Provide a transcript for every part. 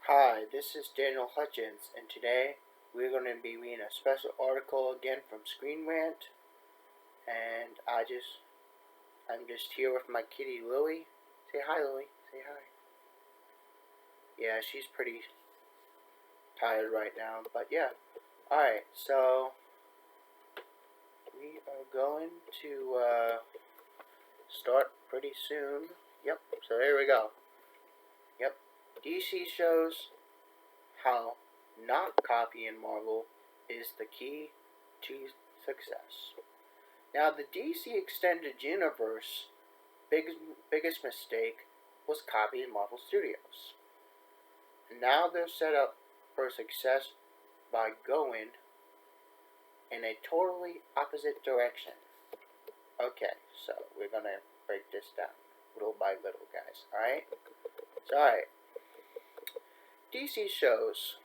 Hi, this is Daniel Hutchins, and today we're going to be reading a special article again from Screen Rant. And I'm just here with my kitty Lily. Say hi, Lily. Say hi. Yeah, she's pretty tired right now, but yeah. Alright, so we are going to start pretty soon. Yep, so here we go. Yep, DC shows how not copying Marvel is the key to success. Now, the DC Extended Universe biggest mistake was copying Marvel Studios. And now they're set up for success by going in a totally opposite direction. Okay, so we're gonna break this down little by little, guys. Alright? So, alright. DC shows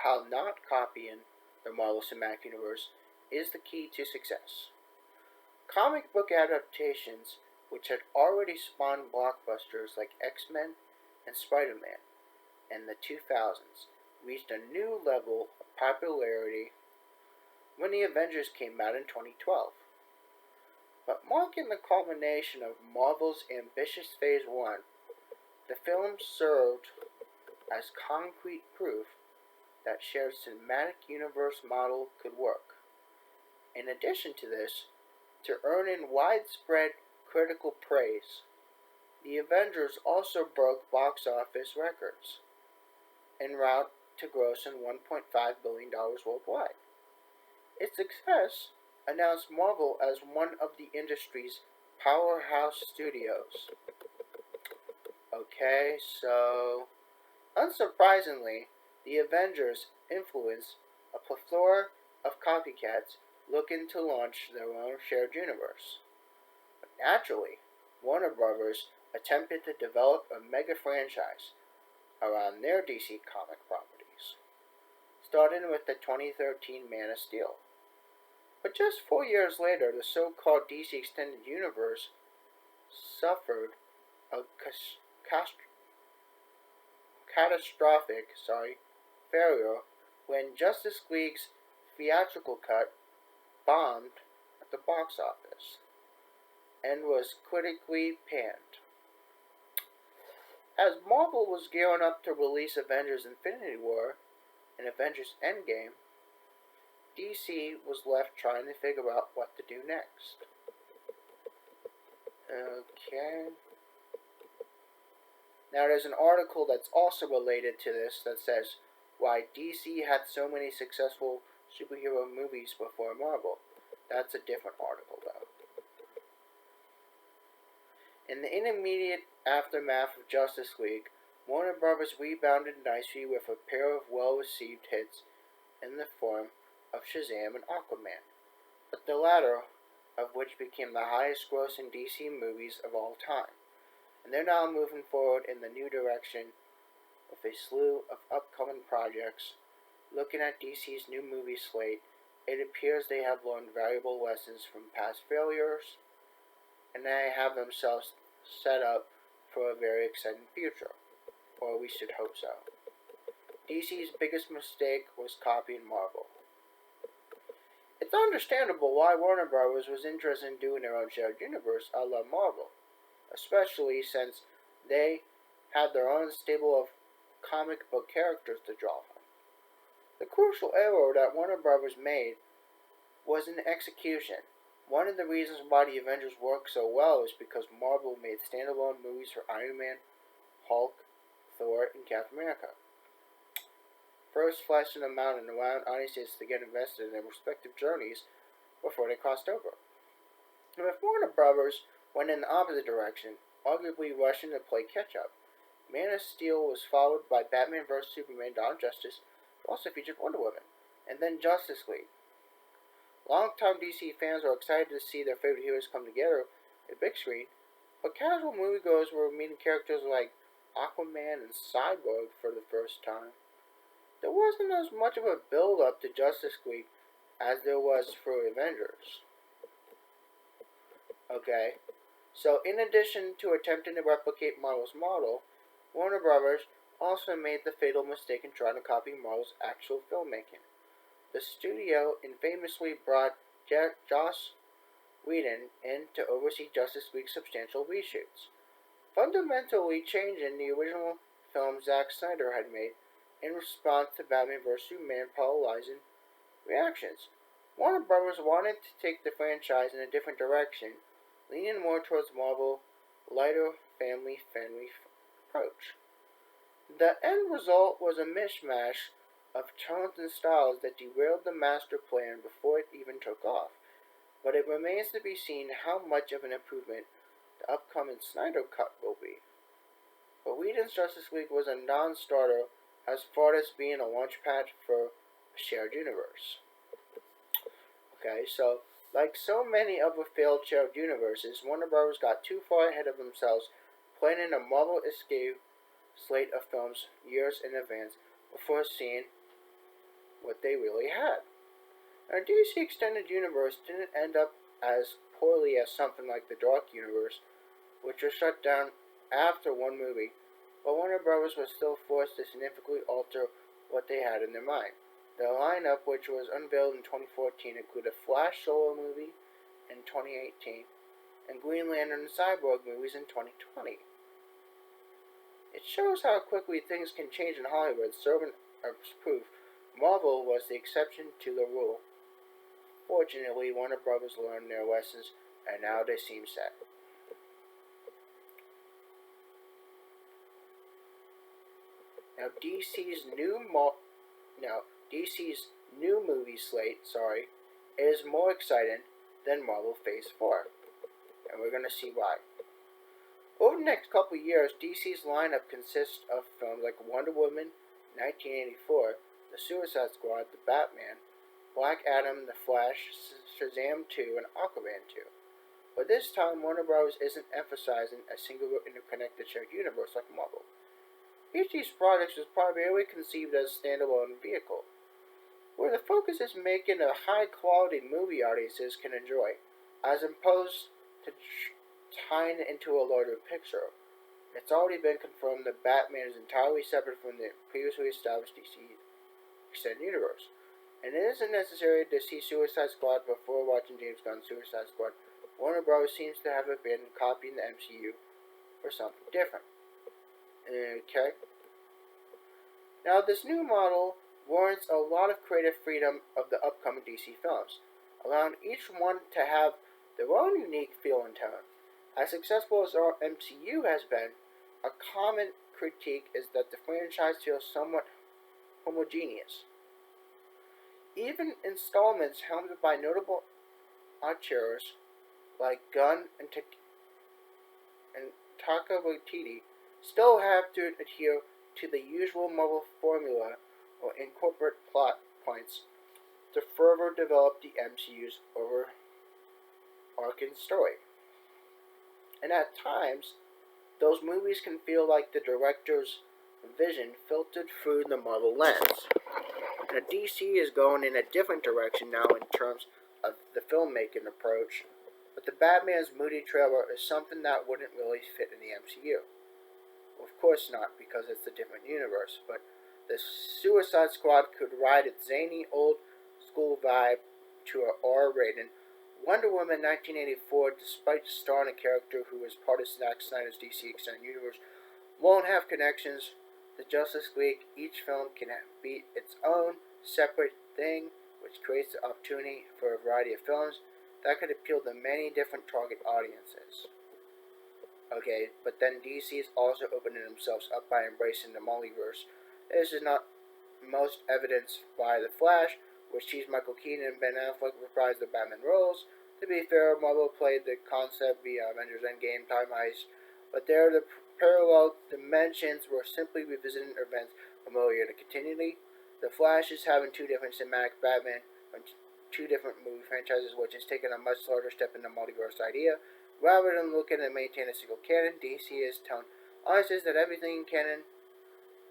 how not copying the Marvel Cinematic Universe is the key to success. Comic book adaptations, which had already spawned blockbusters like X-Men and Spider-Man in the 2000s, reached a new level of popularity when the Avengers came out in 2012. But marking the culmination of Marvel's ambitious Phase 1, the film served as concrete proof that shared cinematic universe model could work. In addition to this, to earn in widespread critical praise, the Avengers also broke box office records, en route to gross in $1.5 billion worldwide. Its success announced Marvel as one of the industry's powerhouse studios. Okay, so unsurprisingly, the Avengers influenced a plethora of copycats looking to launch their own shared universe. But naturally, Warner Brothers attempted to develop a mega franchise around their DC comic properties, starting with the 2013 Man of Steel. But just 4 years later, the so-called DC Extended Universe suffered a catastrophic failure when Justice League's theatrical cut bombed at the box office and was critically panned. As Marvel was gearing up to release Avengers Infinity War and Avengers Endgame, DC was left trying to figure out what to do next. Okay. Now there's an article that's also related to this that says why DC had so many successful superhero movies before Marvel. That's a different article though. In the intermediate aftermath of Justice League, Warner Bros. Rebounded nicely with a pair of well-received hits in the form of Shazam and Aquaman, but the latter of which became the highest-grossing DC movies of all time. And they're now moving forward in the new direction with a slew of upcoming projects. Looking at DC's new movie slate, it appears they have learned valuable lessons from past failures, and they have themselves set up for a very exciting future, or we should hope so. DC's biggest mistake was copying Marvel. It's understandable why Warner Bros. Was interested in doing their own shared universe a la Marvel, especially since they had their own stable of comic book characters to draw from. The crucial error that Warner Bros. Made was in execution. One of the reasons why the Avengers worked so well is because Marvel made standalone movies for Iron Man, Hulk, Thor, and Captain America, first fleshing them out and allowing audiences to get invested in their respective journeys before they crossed over. And if Warner Bros. Went in the opposite direction, arguably rushing to play catch-up, Man of Steel was followed by Batman vs. Superman: Dawn of Justice, also featured Wonder Woman, and then Justice League. Longtime DC fans are excited to see their favorite heroes come together at the big screen, but casual moviegoers were meeting characters like Aquaman and Cyborg for the first time. There wasn't as much of a build-up to Justice League as there was for Avengers. Okay, so in addition to attempting to replicate Marvel's model, Warner Brothers also made the fatal mistake in trying to copy Marvel's actual filmmaking. The studio infamously brought Joss Whedon in to oversee Justice League's substantial reshoots, fundamentally changing the original film Zack Snyder had made in response to Batman vs. Superman polarizing reactions. Warner Bros. Wanted to take the franchise in a different direction, leaning more towards Marvel, lighter, family-friendly approach. The end result was a mishmash of tones and styles that derailed the master plan before it even took off, but it remains to be seen how much of an improvement the upcoming Snyder Cut will be. But Whedon's Justice League was a non-starter as far as being a launchpad for a shared universe. Okay, so like so many other failed shared universes, Warner Bros. Got too far ahead of themselves, planning a Marvel escape slate of films years in advance before seeing what they really had. Our DC Extended Universe didn't end up as poorly as something like the Dark Universe, which was shut down after one movie, but Warner Bros. Was still forced to significantly alter what they had in their mind. The lineup, which was unveiled in 2014, included a Flash solo movie in 2018 and Green Lantern and Cyborg movies in 2020. It shows how quickly things can change in Hollywood, serving as proof Marvel was the exception to the rule. Fortunately, Warner Bros. Learned their lessons, and now they seem set. Now, DC's new movie slate, is more exciting than Marvel Phase 4, and we're going to see why. Over the next couple of years, DC's lineup consists of films like Wonder Woman, 1984, The Suicide Squad, The Batman, Black Adam, The Flash, Shazam 2, and Aquaman 2. But this time, Warner Bros. Isn't emphasizing a single interconnected shared universe like Marvel. Each of these projects was primarily conceived as a standalone vehicle, where the focus is making a high-quality movie audiences can enjoy, as opposed to tying it into a larger picture. It's already been confirmed that Batman is entirely separate from the previously established DC Extended Universe, and it isn't necessary to see Suicide Squad before watching James Gunn's Suicide Squad. Warner Bros. Seems to have abandoned copying the MCU for something different. Okay? Now, this new model warrants a lot of creative freedom of the upcoming DC films, allowing each one to have their own unique feel and tone. As successful as our MCU has been, a common critique is that the franchise feels somewhat homogeneous. Even installments helmed by notable auteurs like Gunn and Taika Waititi still have to adhere to the usual Marvel formula or incorporate plot points to further develop the MCU's overarching story. And at times, those movies can feel like the director's vision filtered through the Marvel lens. Now, DC is going in a different direction now in terms of the filmmaking approach, but the Batman's moody trailer is something that wouldn't really fit in the MCU. Well, of course not, because it's a different universe, but the Suicide Squad could ride its zany old school vibe to an R rating. Wonder Woman 1984, despite starring a character who is part of Zack Snyder's DC Extended Universe, won't have connections to Justice League. Each film can be its own separate thing, which creates the opportunity for a variety of films that could appeal to many different target audiences. Okay, but then DC is also opening themselves up by embracing the multiverse. This is not most evidenced by The Flash, which sees Michael Keaton and Ben Affleck reprise the Batman roles. To be fair, Marvel played the concept via Avengers Endgame Time Heist, but there the parallel dimensions were simply revisiting events familiar to continuity. The Flash is having two different cinematic Batman from two different movie franchises, which is taking a much larger step in the multiverse idea. Rather than looking to maintain a single canon, DC is telling audiences that everything canon,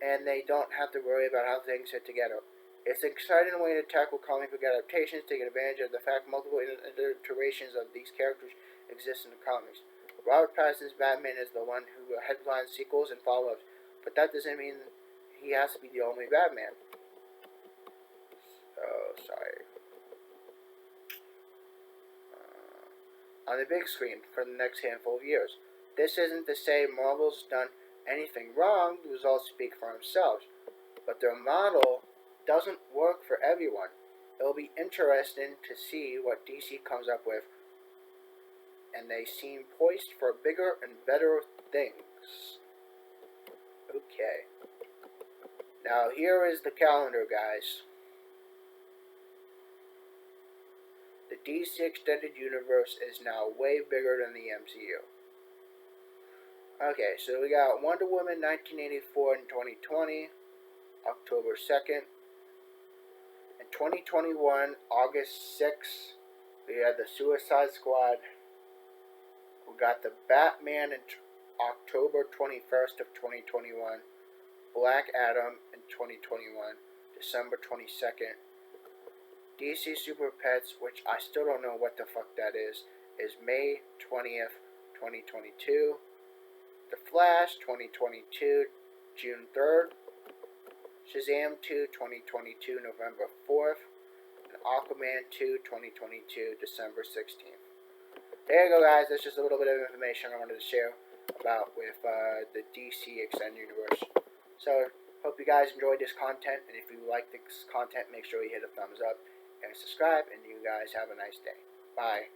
and they don't have to worry about how things fit together. It's an exciting way to tackle comic book adaptations, taking advantage of the fact multiple iterations of these characters exist in the comics. Robert Pattinson's Batman is the one who headlines sequels and follow-ups, but that doesn't mean he has to be the only Batman. Oh, sorry. On the big screen for the next handful of years. This isn't to say Marvel's done anything wrong, the results speak for themselves, but their model doesn't work for everyone. It'll be interesting to see what DC comes up with, and they seem poised for bigger and better things. Okay. Now here is the calendar, guys. The DC Extended Universe is now way bigger than the MCU. Okay, so we got Wonder Woman 1984 in 2020, October 2nd. In 2021, August 6th, we had the Suicide Squad. We got the Batman in October 21st of 2021, Black Adam in 2021, December 22nd. DC Super Pets, which I still don't know what the fuck that is May 20th, 2022. The Flash 2022, June 3rd. Shazam 2 2022, November 4th. And Aquaman 2 2022, December 16th. There you go, guys. That's just a little bit of information I wanted to share about with the DC Extended Universe. So, hope you guys enjoyed this content, and if you like this content, make sure you hit a thumbs up and subscribe, and you guys have a nice day. Bye.